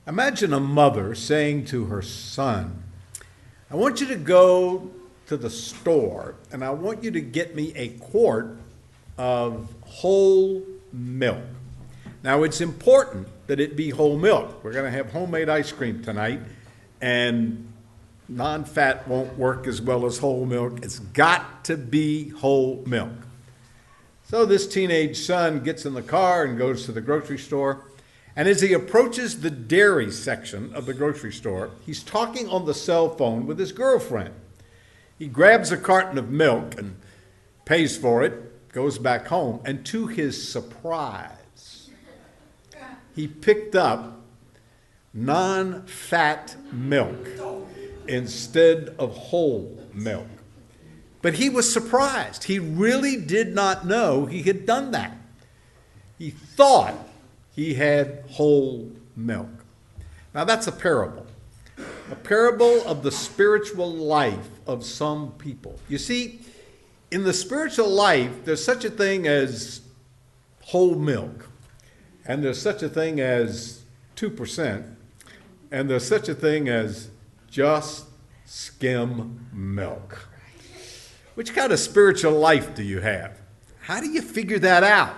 Imagine a mother saying to her son, I want you to go to the store and I want you to get me a quart of whole milk. Now, it's important that it be whole milk. We're going to have homemade ice cream tonight, and non-fat won't work as well as whole milk. It's got to be whole milk. So this teenage son gets in the car and goes to the grocery store. And as he approaches the dairy section of the grocery store, he's talking on the cell phone with his girlfriend. He grabs a carton of milk and pays for it, goes back home, and to his surprise, he picked up non-fat milk instead of whole milk. But he was surprised. He really did not know he had done that. He thought he had whole milk. Now that's a parable of the spiritual life of some people. You see, in the spiritual life, there's such a thing as whole milk, and there's such a thing as 2%, and there's such a thing as just skim milk. Which kind of spiritual life do you have? How do you figure that out?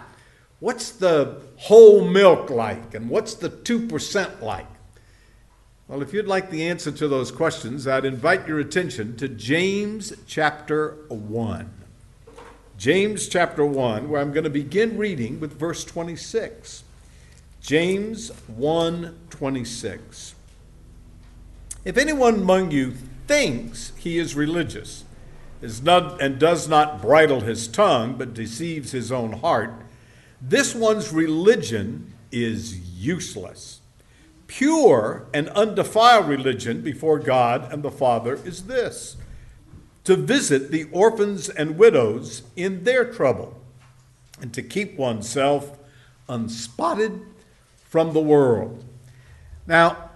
What's the whole milk like, and what's the 2% like? Well, if you'd like the answer to those questions, I'd invite your attention to James chapter 1. James chapter 1, where I'm going to begin reading with verse 26. James 1:26. If anyone among you thinks he is religious, and does not bridle his tongue, but deceives his own heart, this one's religion is useless. Pure and undefiled religion before God and the Father is this: to visit the orphans and widows in their trouble, and to keep oneself unspotted from the world. Now,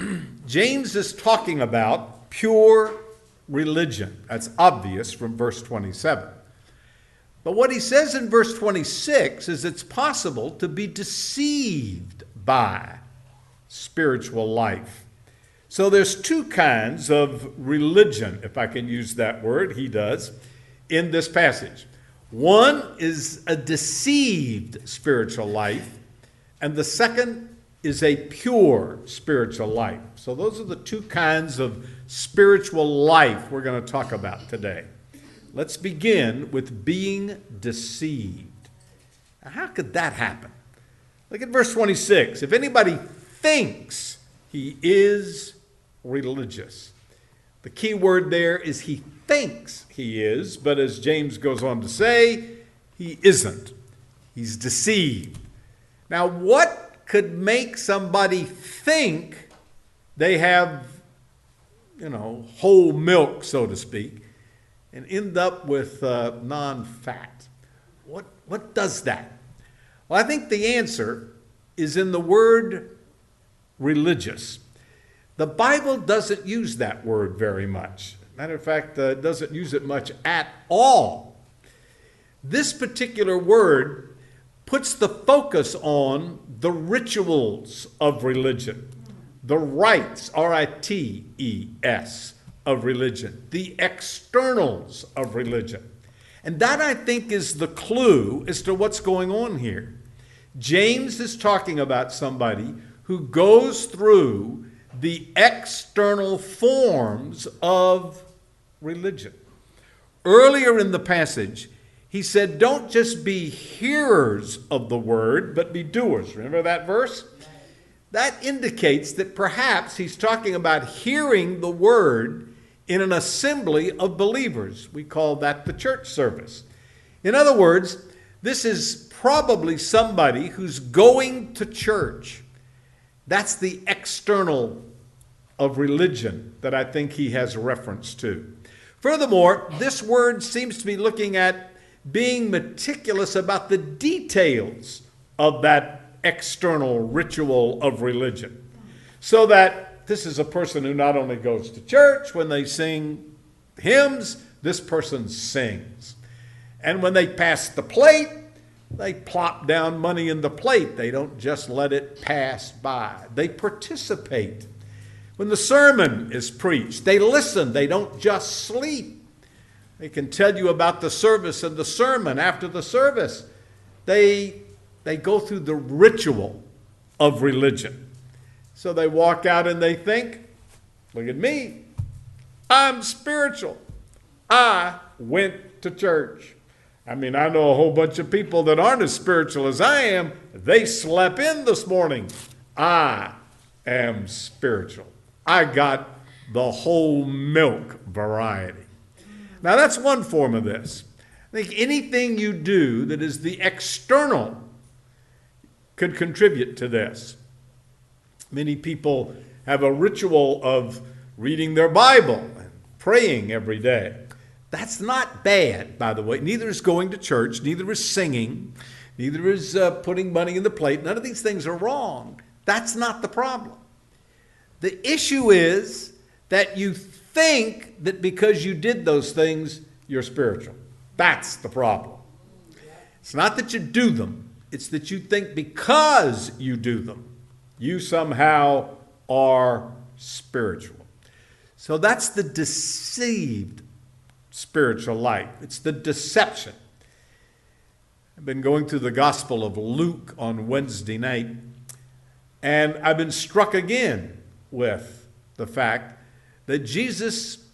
James is talking about pure religion. That's obvious from verse 27. But what he says in verse 26 is it's possible to be deceived by spiritual life. So there's two kinds of religion, if I can use that word, he does, in this passage. One is a deceived spiritual life, and the second is a pure spiritual life. So those are the two kinds of spiritual life we're going to talk about today. Let's begin with being deceived. Now, how could that happen? Look at verse 26. If anybody thinks he is religious, the key word there is he thinks he is, but as James goes on to say, he isn't. He's deceived. Now, what could make somebody think they have, whole milk, so to speak, and end up with non-fat? What does that? Well, I think the answer is in the word religious. The Bible doesn't use that word very much. Matter of fact, it doesn't use it much at all. This particular word puts the focus on the rituals of religion, the rites, R-I-T-E-S, of religion, the externals of religion. And that, I think, is the clue as to what's going on here. James is talking about somebody who goes through the external forms of religion. Earlier in the passage, he said, don't just be hearers of the word, but be doers. Remember that verse? That indicates that perhaps he's talking about hearing the word in an assembly of believers. We call that the church service. In other words, this is probably somebody who's going to church. That's the external of religion that I think he has reference to. Furthermore, this word seems to be looking at being meticulous about the details of that external ritual of religion. So that this is a person who not only goes to church, when they sing hymns, this person sings. And when they pass the plate, They plop down money in the plate. They don't just let it pass by. They participate. When the sermon is preached, they listen. They don't just sleep. They can tell you about the service and the sermon after the service. They go through the ritual of religion. So they walk out and they think, look at me. I'm spiritual. I went to church. I mean, I know a whole bunch of people that aren't as spiritual as I am. They slept in this morning. I am spiritual. I got the whole milk variety. Now, that's one form of this. I think anything you do that is the external could contribute to this. Many people have a ritual of reading their Bible and praying every day. That's not bad, by the way. Neither is going to church, neither is singing, neither is putting money in the plate. None of these things are wrong. That's not the problem. The issue is that you think that because you did those things, you're spiritual. That's the problem. It's not that you do them. It's that you think because you do them, you somehow are spiritual. So that's the deceived spiritual life. It's the deception. I've been going through the Gospel of Luke on Wednesday night, and I've been struck again with the fact that Jesus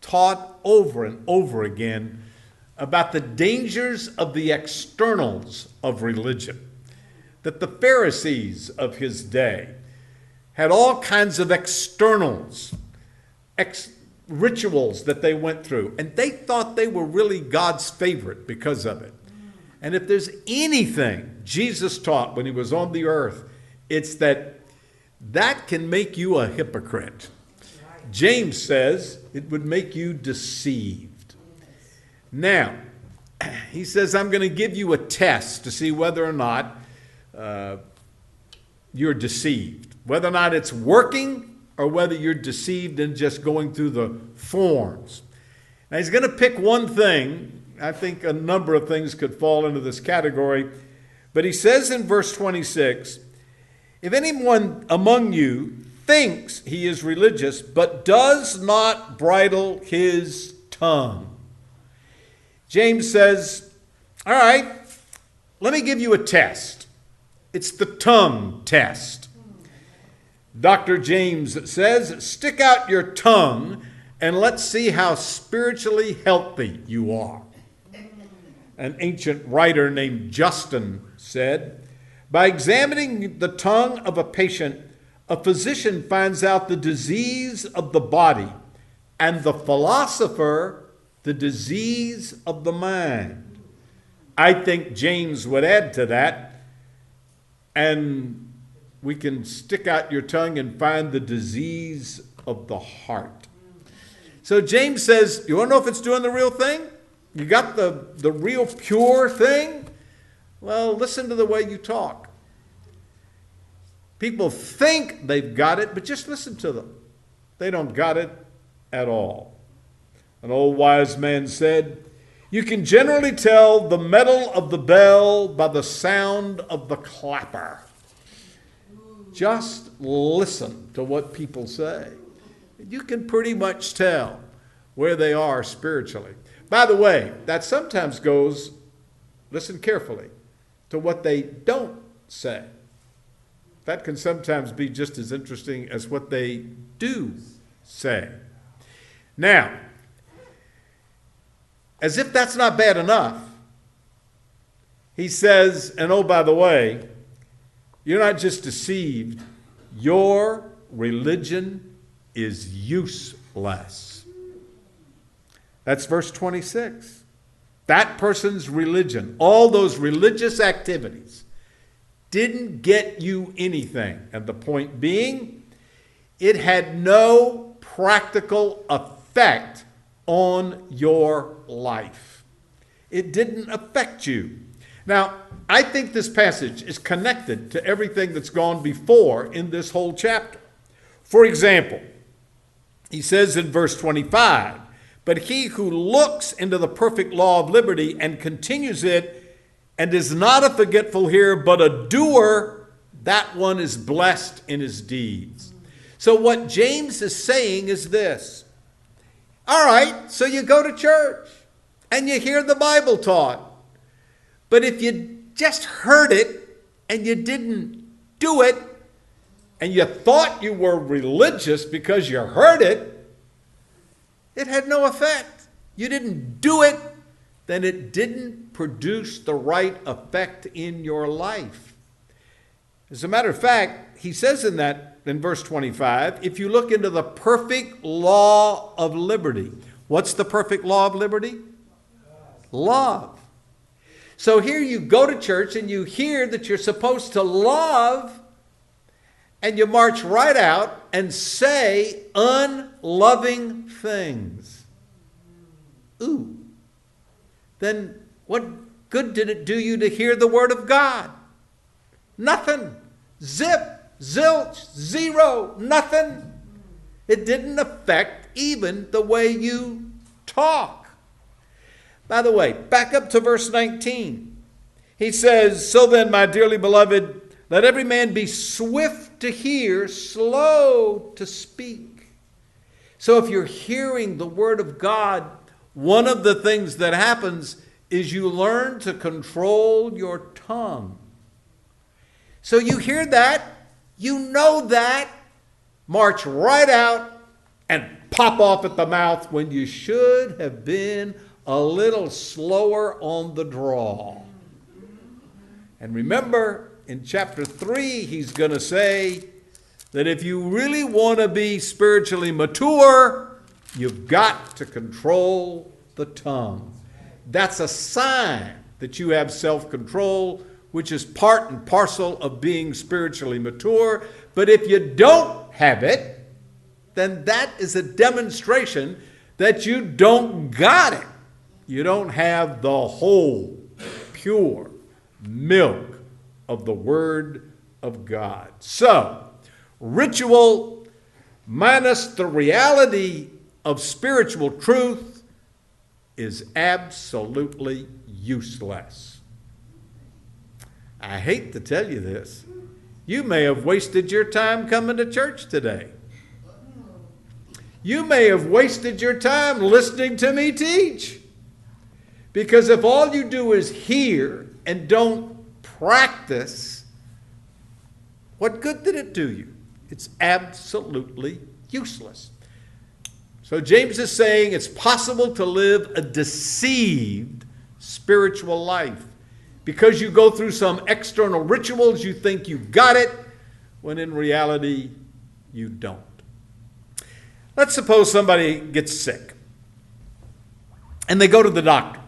taught over and over again about the dangers of the externals of religion. That the Pharisees of his day had all kinds of externals, rituals that they went through, and they thought they were really God's favorite because of it. And if there's anything Jesus taught when he was on the earth, it's that can make you a hypocrite. James says it would make you deceived. Now, he says, I'm going to give you a test to see whether or not you're deceived, whether or not it's working or whether you're deceived and just going through the forms. Now, he's going to pick one thing. I think a number of things could fall into this category. But he says in verse 26, if anyone among you thinks he is religious but does not bridle his tongue. James says, all right, let me give you a test. It's the tongue test. Dr. James says, stick out your tongue and let's see how spiritually healthy you are. An ancient writer named Justin said, by examining the tongue of a patient, a physician finds out the disease of the body, and the philosopher the disease of the mind. I think James would add to that, and we can stick out your tongue and find the disease of the heart. So James says, you want to know if it's doing the real thing? You got the real pure thing? Well, listen to the way you talk. People think they've got it, but just listen to them. They don't got it at all. An old wise man said, you can generally tell the metal of the bell by the sound of the clapper. Just listen to what people say. You can pretty much tell where they are spiritually. By the way, that sometimes goes, listen carefully, to what they don't say. That can sometimes be just as interesting as what they do say. Now, as if that's not bad enough, he says, and oh, by the way, you're not just deceived, your religion is useless. That's verse 26. That person's religion, all those religious activities, didn't get you anything. And the point being, it had no practical effect on your life. It didn't affect you. Now, I think this passage is connected to everything that's gone before in this whole chapter. For example, he says in verse 25, but he who looks into the perfect law of liberty and continues it, and is not a forgetful hearer, but a doer, that one is blessed in his deeds. So what James is saying is this. All right, so you go to church and you hear the Bible taught. But if you just heard it and you didn't do it, and you thought you were religious because you heard it, it had no effect. You didn't do it, then it didn't produce the right effect in your life. As a matter of fact, he says in verse 25, if you look into the perfect law of liberty. What's the perfect law of liberty? Love. So here you go to church and you hear that you're supposed to love, and you march right out and say unloving things. Ooh. Then what good did it do you to hear the word of God? Nothing. Zip, zilch, zero, nothing. It didn't affect even the way you talk. By the way, back up to verse 19. He says, so then, my dearly beloved, let every man be swift to hear, slow to speak. So if you're hearing the word of God, one of the things that happens is you learn to control your tongue. So you hear that, you know that, march right out and pop off at the mouth when you should have been a little slower on the draw. And remember, in chapter 3, he's going to say that if you really want to be spiritually mature, you've got to control the tongue. That's a sign that you have self-control, which is part and parcel of being spiritually mature. But if you don't have it, then that is a demonstration that you don't got it. You don't have the whole, pure milk of the Word of God. So, ritual minus the reality of spiritual truth is absolutely useless. I hate to tell you this. You may have wasted your time coming to church today. You may have wasted your time listening to me teach. Because if all you do is hear and don't practice, what good did it do you? It's absolutely useless. So James is saying it's possible to live a deceived spiritual life. Because you go through some external rituals, you think you've got it, when in reality, you don't. Let's suppose somebody gets sick, and they go to the doctor.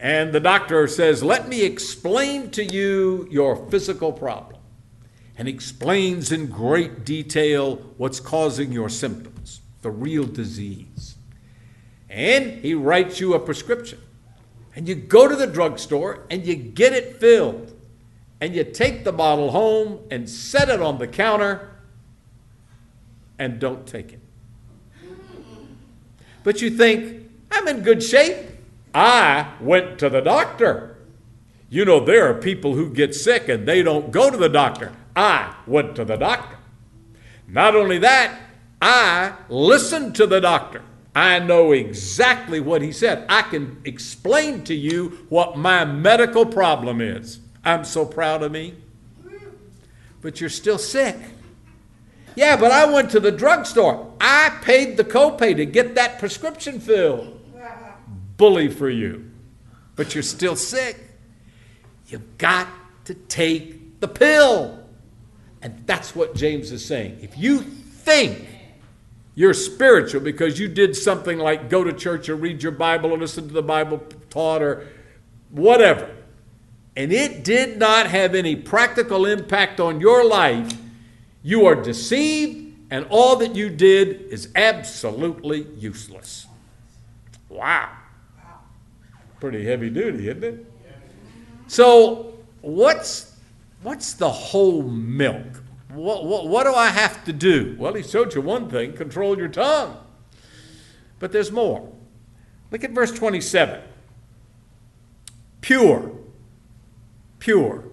And the doctor says, let me explain to you your physical problem. And explains in great detail what's causing your symptoms, the real disease. And he writes you a prescription. And you go to the drugstore and you get it filled. And you take the bottle home and set it on the counter and don't take it. But you think, I'm in good shape. I went to the doctor. You know, there are people who get sick and they don't go to the doctor. I went to the doctor. Not only that, I listened to the doctor. I know exactly what he said. I can explain to you what my medical problem is. I'm so proud of me. But you're still sick. Yeah, but I went to the drugstore. I paid the copay to get that prescription filled. Bully for you. But you're still sick. You've got to take the pill. And that's what James is saying. If you think you're spiritual because you did something like go to church or read your Bible or listen to the Bible taught or whatever, and it did not have any practical impact on your life, you are deceived, and all that you did is absolutely useless. Wow. Pretty heavy duty, isn't it? So what's the whole milk? What do I have to do? Well, he showed you one thing, control your tongue. But there's more. Look at verse 27. pure, pure,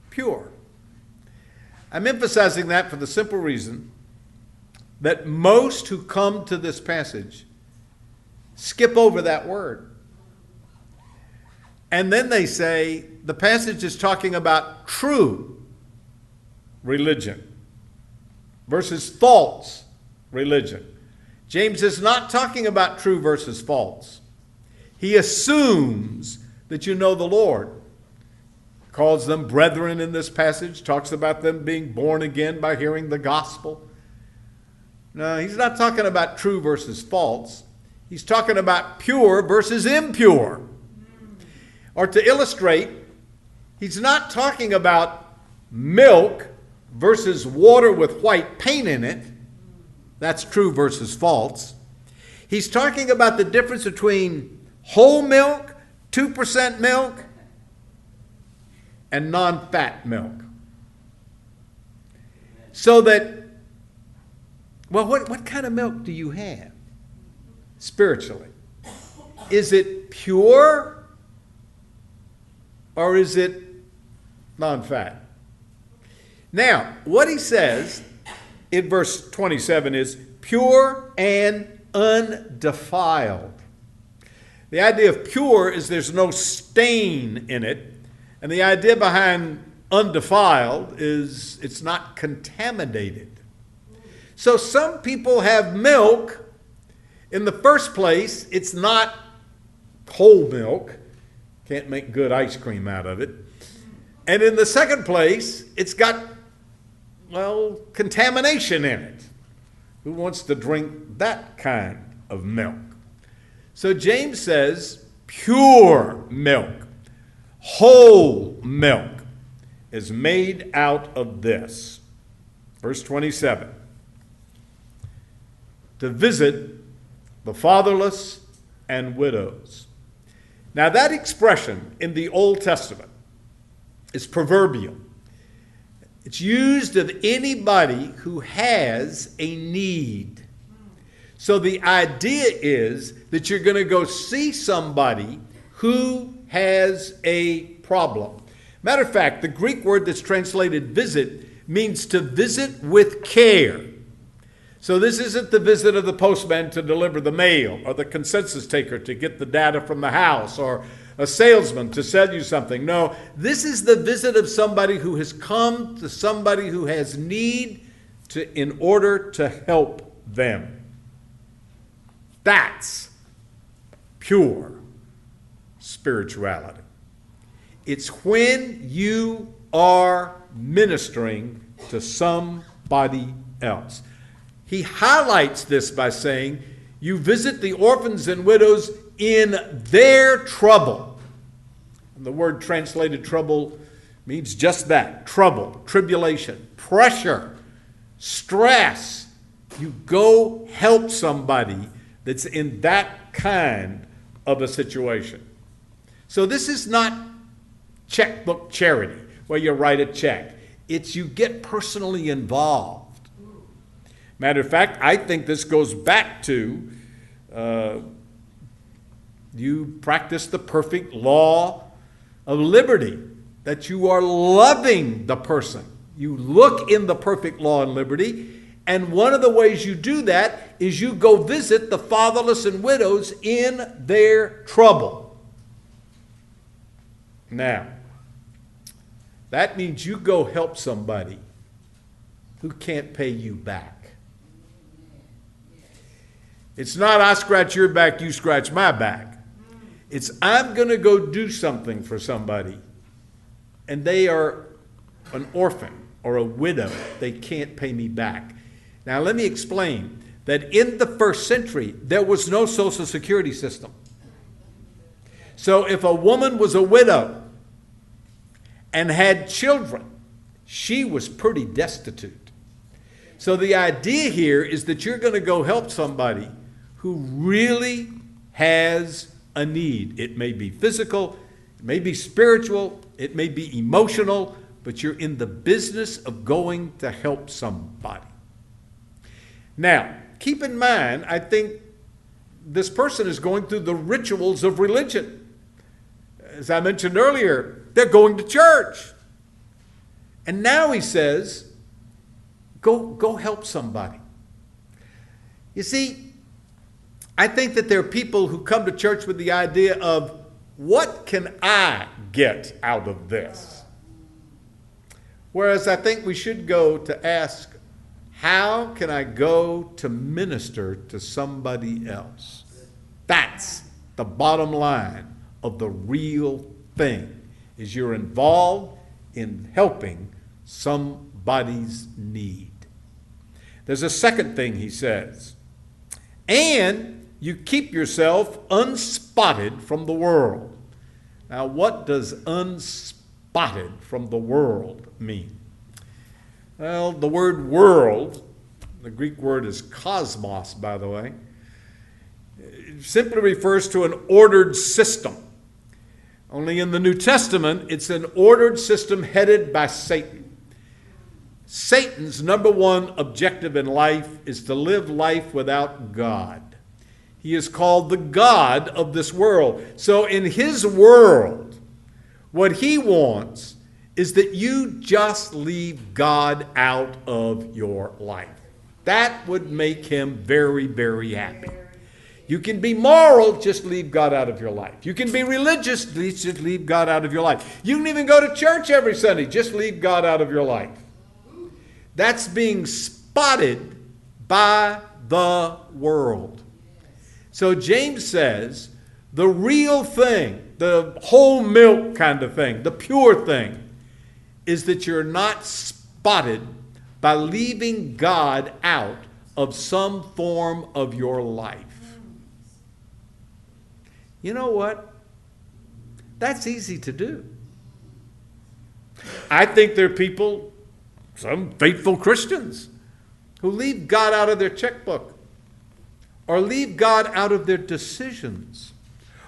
pure. I'm emphasizing that for the simple reason that most who come to this passage skip over that word. And then they say the passage is talking about true religion versus false religion. James is not talking about true versus false. He assumes that you know the Lord. Calls them brethren in this passage, talks about them being born again by hearing the gospel. No, he's not talking about true versus false. He's talking about pure versus impure. Or to illustrate, he's not talking about milk versus water with white paint in it. That's true versus false. He's talking about the difference between whole milk, 2% milk, and non-fat milk. So that, well, what kind of milk do you have spiritually? Is it pure or is it non-fat? Now, what he says in verse 27 is pure and undefiled. The idea of pure is there's no stain in it. And the idea behind undefiled is it's not contaminated. So some people have milk. In the first place, it's not whole milk. Can't make good ice cream out of it. And in the second place, it's got, well, contamination in it. Who wants to drink that kind of milk? So James says pure milk, whole milk is made out of this. Verse 27. To visit the fatherless and widows. Now that expression in the Old Testament is proverbial. It's used of anybody who has a need. So the idea is that you're going to go see somebody who has a problem. Matter of fact, the Greek word that's translated visit means to visit with care. So this isn't the visit of the postman to deliver the mail, or the consensus taker to get the data from the house, or a salesman to sell you something. No, this is the visit of somebody who has come to somebody who has need in order to help them. That's pure spirituality. It's when you are ministering to somebody else. He highlights this by saying, you visit the orphans and widows in their trouble. And the word translated trouble means just that, trouble, tribulation, pressure, stress. You go help somebody that's in that kind of a situation. So this is not checkbook charity where you write a check. It's you get personally involved. Matter of fact, I think this goes back to you practice the perfect law of liberty, that you are loving the person. You look in the perfect law and liberty. And one of the ways you do that is you go visit the fatherless and widows in their trouble. Now, that means you go help somebody who can't pay you back. It's not I scratch your back, you scratch my back. It's I'm going to go do something for somebody, and they are an orphan or a widow. They can't pay me back. Now, let me explain that in the first century, there was no Social Security system. So if a woman was a widow and had children, she was pretty destitute. So the idea here is that you're going to go help somebody who really has a need. It may be physical, it may be spiritual, it may be emotional, but you're in the business of going to help somebody. Now, keep in mind, I think this person is going through the rituals of religion. as I mentioned earlier, they're going to church. And now he says, go help somebody. You see, I think that there are people who come to church with the idea of, what can I get out of this? Whereas I think we should go to ask, how can I go to minister to somebody else? That's the bottom line of the real thing, is you're involved in helping somebody's need. There's a second thing he says, and you keep yourself unspotted from the world. Now, what does unspotted from the world mean? Well, the word world, the Greek word is cosmos, by the way, it simply refers to an ordered system. Only in the New Testament, it's an ordered system headed by Satan. Satan's number one objective in life is to live life without God. He is called the God of this world. So in his world, what he wants is that you just leave God out of your life. That would make him very, very happy. You can be moral, just leave God out of your life. You can be religious, just leave God out of your life. You can even go to church every Sunday, just leave God out of your life. That's being spotted by the world. So James says, the real thing, the whole milk kind of thing, the pure thing, is that you're not spotted by leaving God out of some form of your life. You know what? That's easy to do. I think there are people, some faithful Christians, who leave God out of their checkbook, or leave God out of their decisions,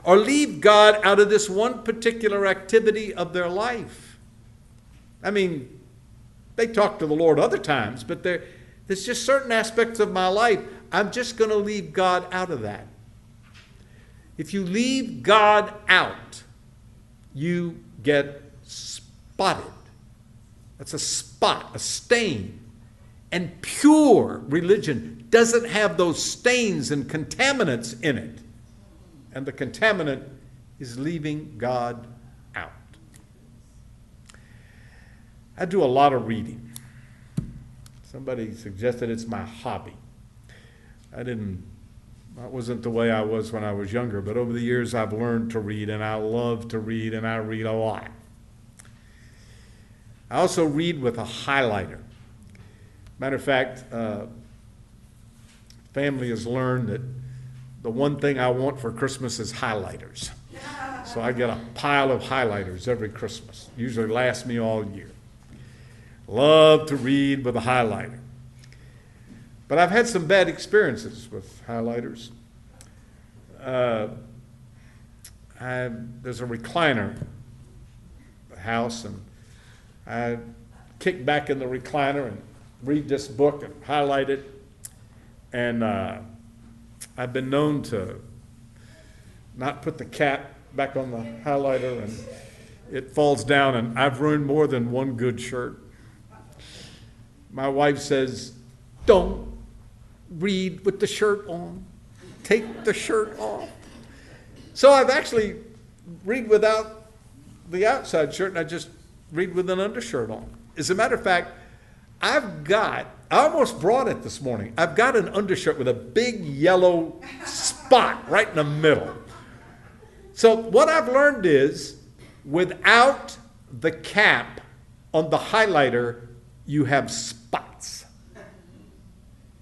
or leave God out of this one particular activity of their life. I mean, they talk to the Lord other times, but there's just certain aspects of my life, I'm just going to leave God out of that. If you leave God out, you get spotted. That's a spot, a stain. And pure religion doesn't have those stains and contaminants in it. And the contaminant is leaving God out. I do a lot of reading. Somebody suggested it's my hobby. That wasn't the way I was when I was younger, but over the years I've learned to read, and I love to read, and I read a lot. I also read with a highlighter. Matter of fact, family has learned that the one thing I want for Christmas is highlighters. So I get a pile of highlighters every Christmas. Usually lasts me all year. Love to read with a highlighter. But I've had some bad experiences with highlighters. There's a recliner in the house, and I kick back in the recliner and read this book and highlight it. And I've been known to not put the cap back on the highlighter, and it falls down, and I've ruined more than one good shirt. My wife says, don't read with the shirt on. Take the shirt off. So I've actually read without the outside shirt, and I just read with an undershirt on. As a matter of fact, I almost brought it this morning. I've got an undershirt with a big yellow spot right in the middle. So what I've learned is, without the cap on the highlighter, you have spots.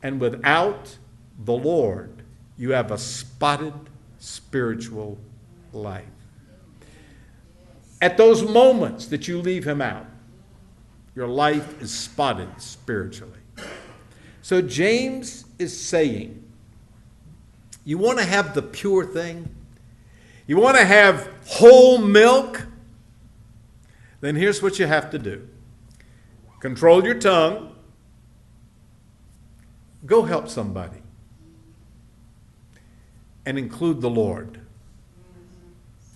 And without the Lord, you have a spotted spiritual life. At those moments that you leave him out, your life is spotted spiritually. So James is saying, you want to have the pure thing? You want to have whole milk? Then here's what you have to do. Control your tongue. Go help somebody. And include the Lord.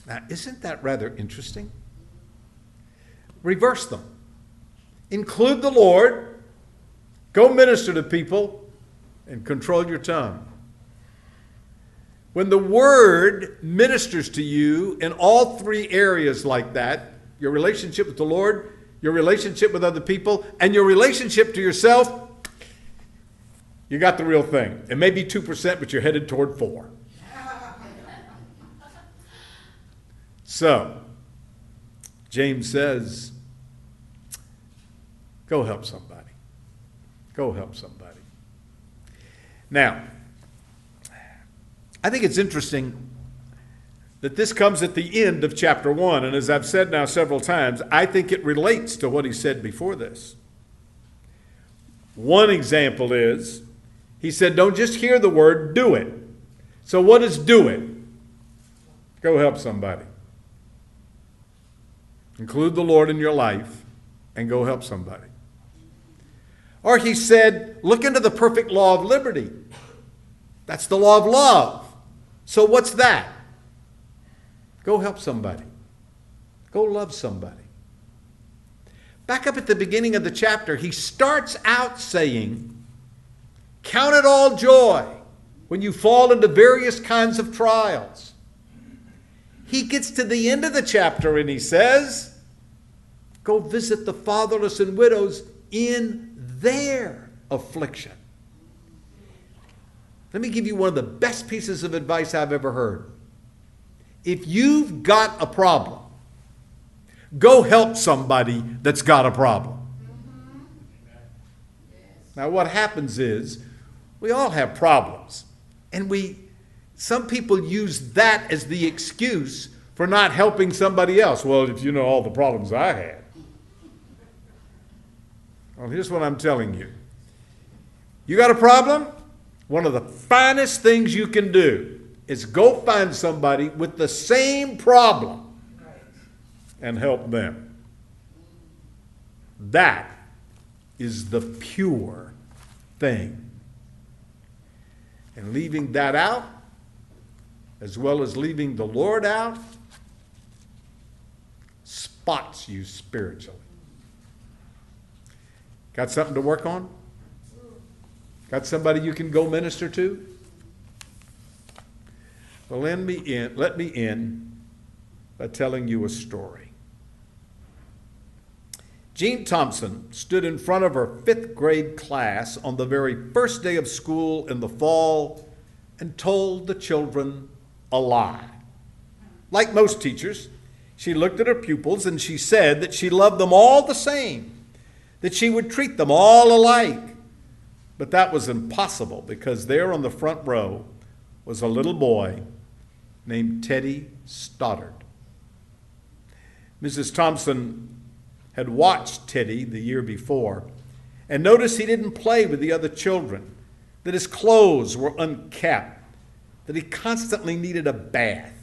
Now, isn't that rather interesting? Reverse them. Include the Lord, go minister to people, and control your tongue. When the Word ministers to you in all three areas like that, your relationship with the Lord, your relationship with other people, and your relationship to yourself, you got the real thing. It may be 2%, but you're headed toward 4%. So, James says, go help somebody. Go help somebody. Now, I think it's interesting that this comes at the end of chapter 1, and as I've said now several times, I think it relates to what he said before this. One example is, he said, don't just hear the word, do it. So what is do it? Go help somebody. Include the Lord in your life and go help somebody. Or he said, look into the perfect law of liberty. That's the law of love. So what's that? Go help somebody. Go love somebody. Back up at the beginning of the chapter, he starts out saying, count it all joy when you fall into various kinds of trials. He gets to the end of the chapter and he says, go visit the fatherless and widows in their affliction. Let me give you one of the best pieces of advice I've ever heard. If you've got a problem, go help somebody that's got a problem. Now what happens is, we all have problems. And some people use that as the excuse for not helping somebody else. Well, if you know all the problems I had. Well, here's what I'm telling you. You got a problem? One of the finest things you can do is go find somebody with the same problem and help them. That is the pure thing. And leaving that out, as well as leaving the Lord out, spots you spiritually. Got something to work on? Got somebody you can go minister to? Well, let me end by telling you a story. Jean Thompson stood in front of her 5th grade class on the very first day of school in the fall and told the children a lie. Like most teachers, she looked at her pupils and she said that she loved them all the same, that she would treat them all alike. But that was impossible because there on the front row was a little boy named Teddy Stoddard. Mrs. Thompson had watched Teddy the year before and noticed he didn't play with the other children, that his clothes were unkept, that he constantly needed a bath,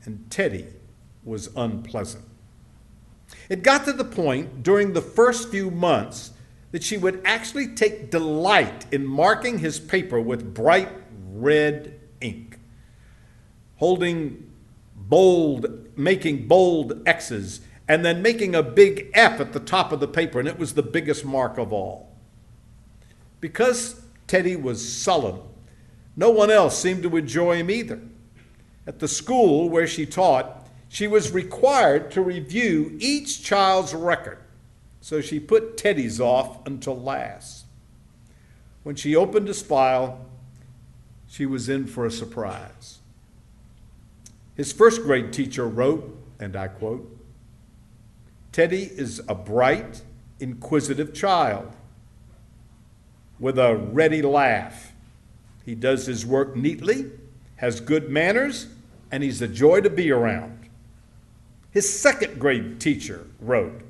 and Teddy was unpleasant. It got to the point during the first few months that she would actually take delight in marking his paper with bright red ink, making bold X's, and then making a big F at the top of the paper, and it was the biggest mark of all. Because Teddy was sullen, no one else seemed to enjoy him either. At the school where she taught, she was required to review each child's record, so she put Teddy's off until last. When she opened his file, she was in for a surprise. His 1st grade teacher wrote, and I quote, "Teddy is a bright, inquisitive child with a ready laugh. He does his work neatly, has good manners, and he's a joy to be around." His 2nd grade teacher wrote,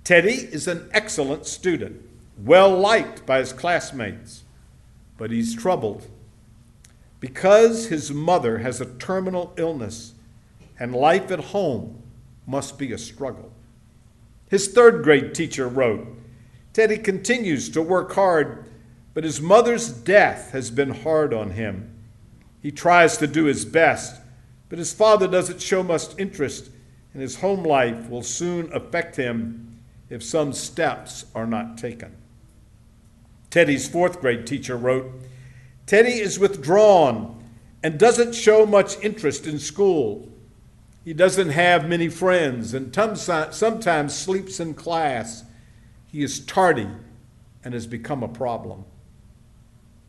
"Teddy is an excellent student, well liked by his classmates, but he's troubled because his mother has a terminal illness and life at home must be a struggle." His 3rd grade teacher wrote, "Teddy continues to work hard, but his mother's death has been hard on him. He tries to do his best, but his father doesn't show much interest, and his home life will soon affect him if some steps are not taken. Teddy's fourth grade teacher wrote, "Teddy is withdrawn and doesn't show much interest in school. He doesn't have many friends and sometimes sleeps in class. He is tardy and has become a problem."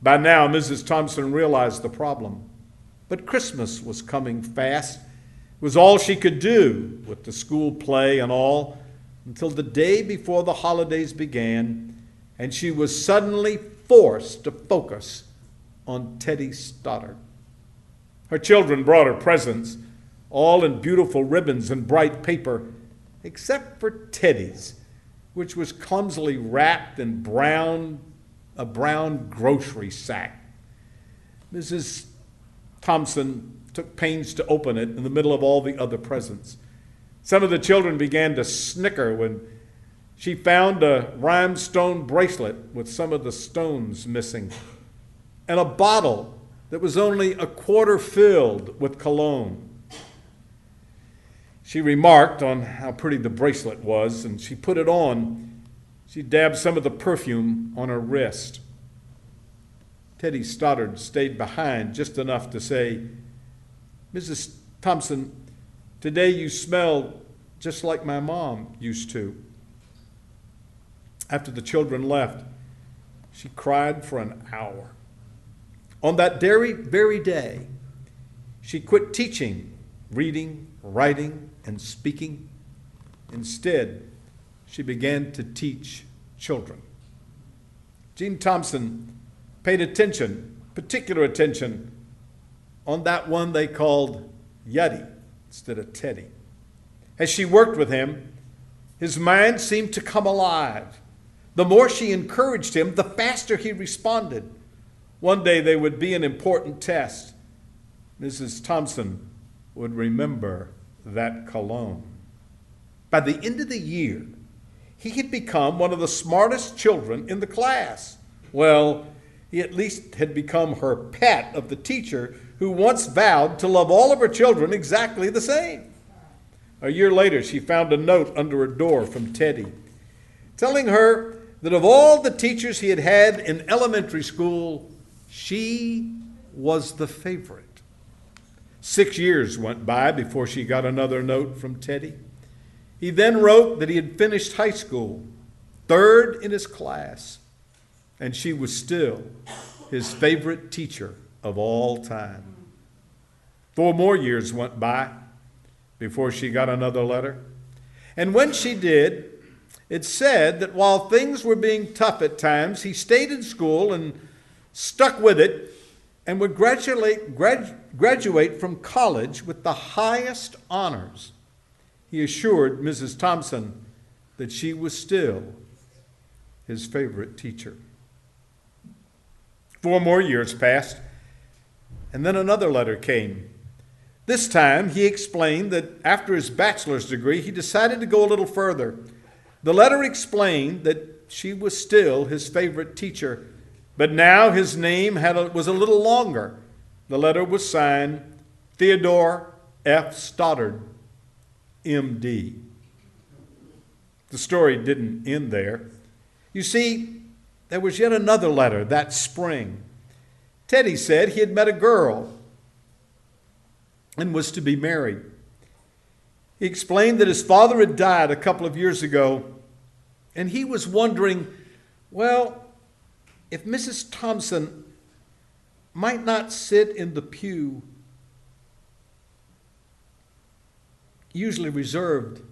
By now, Mrs. Thompson realized the problem, but Christmas was coming fast. It was all she could do with the school play and all until the day before the holidays began, and she was suddenly forced to focus on Teddy Stoddard. Her children brought her presents, all in beautiful ribbons and bright paper, except for Teddy's, which was clumsily wrapped in a brown grocery sack. Mrs. Thompson took pains to open it in the middle of all the other presents. Some of the children began to snicker when she found a rhinestone bracelet with some of the stones missing, and a bottle that was only a quarter filled with cologne. She remarked on how pretty the bracelet was, and she put it on. She dabbed some of the perfume on her wrist. Teddy Stoddard stayed behind just enough to say, "Mrs. Thompson, today you smell just like my mom used to." After the children left, she cried for an hour. On that very day, she quit teaching, reading, writing, and speaking. Instead, she began to teach children. Jean Thompson paid particular attention, on that one they called Yuddy instead of Teddy. As she worked with him, his mind seemed to come alive. The more she encouraged him, the faster he responded. One day there would be an important test. Mrs. Thompson would remember that cologne. By the end of the year, he had become one of the smartest children in the class. Well, he at least had become her pet of the teacher who once vowed to love all of her children exactly the same. A year later, she found a note under her door from Teddy, telling her that of all the teachers he had had in elementary school, she was the favorite. 6 years went by before she got another note from Teddy. He then wrote that he had finished high school, third in his class, and she was still his favorite teacher of all time. 4 more years went by before she got another letter. And when she did, it said that while things were being tough at times, he stayed in school and stuck with it and would graduate from college with the highest honors. He assured Mrs. Thompson that she was still his favorite teacher. 4 more years passed, and then another letter came. This time, he explained that after his bachelor's degree, he decided to go a little further. The letter explained that she was still his favorite teacher, but now his name was a little longer. The letter was signed Theodore F. Stoddard, M.D. The story didn't end there. You see, there was yet another letter that spring. Teddy said he had met a girl and was to be married. He explained that his father had died a couple of years ago, and he was wondering, well, if Mrs. Thompson might not sit in the pew usually reserved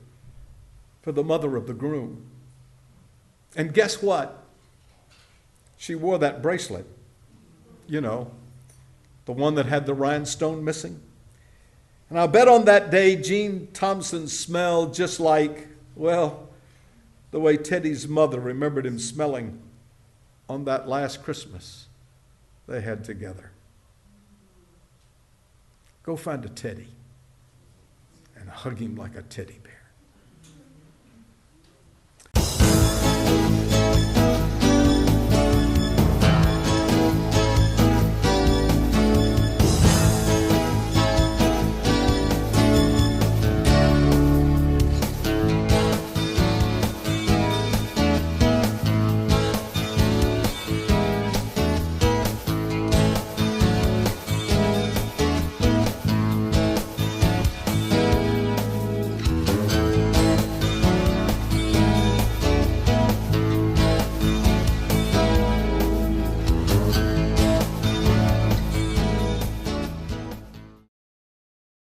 for the mother of the groom. And guess what? She wore that bracelet, the one that had the rhinestone missing. And I'll bet on that day, Jean Thompson smelled just like, the way Teddy's mother remembered him smelling on that last Christmas they had together. Go find a Teddy and hug him like a teddy bear.